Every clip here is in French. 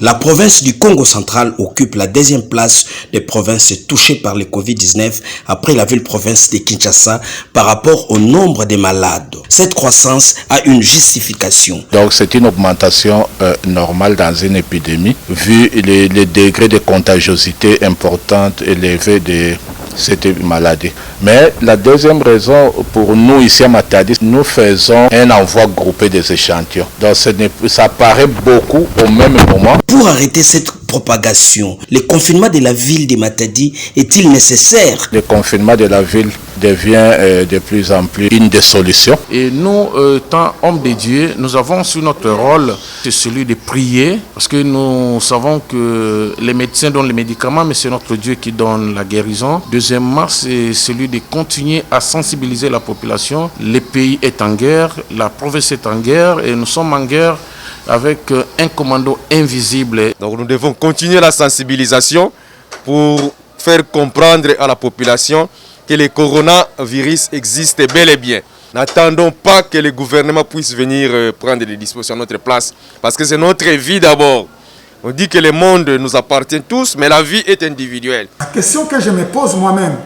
La province du Congo central occupe la deuxième place des provinces touchées par le Covid-19 après la ville-province de Kinshasa par rapport au nombre de malades. Cette croissance a une justification. Donc c'est une augmentation normale dans une épidémie vu les degrés de contagiosité importante élevés de cette maladie. Mais la deuxième raison pour nous ici à Matadi, nous faisons un envoi groupé des échantillons. Donc ça paraît beaucoup au même moment. Pour arrêter cette propagation, le confinement de la ville de Matadi est-il nécessaire? Le confinement de la ville devient de plus en plus une des solutions. Et nous, tant hommes de Dieu, nous avons sur notre rôle, c'est celui de prier, parce que nous savons que les médecins donnent les médicaments, mais c'est notre Dieu qui donne la guérison. Deuxièmement, c'est celui de continuer à sensibiliser la population. Le pays est en guerre, la province est en guerre, et nous sommes en guerre avec un commando invisible. Donc nous devons continuer la sensibilisation pour faire comprendre à la population que le coronavirus existe bel et bien. N'attendons pas que le gouvernement puisse venir prendre des dispositions à notre place, parce que c'est notre vie d'abord. On dit que le monde nous appartient tous, mais la vie est individuelle. La question que je me pose moi-même,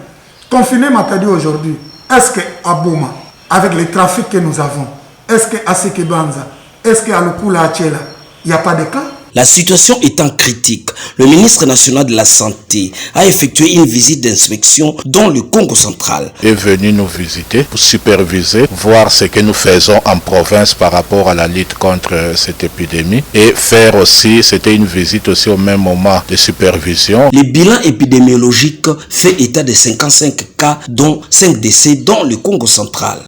confiner Matadi aujourd'hui, est-ce qu'à Bouma, avec les trafics que nous avons, est-ce qu'à Sekebanza, est-ce qu'à Lukula Achela, il n'y a pas de cas? La situation étant critique, le ministre national de la Santé a effectué une visite d'inspection dans le Congo central. Il est venu nous visiter pour superviser, voir ce que nous faisons en province par rapport à la lutte contre cette épidémie et faire aussi, c'était une visite aussi au même moment de supervision. Le bilan épidémiologique fait état de 55 cas dont 5 décès dans le Congo central.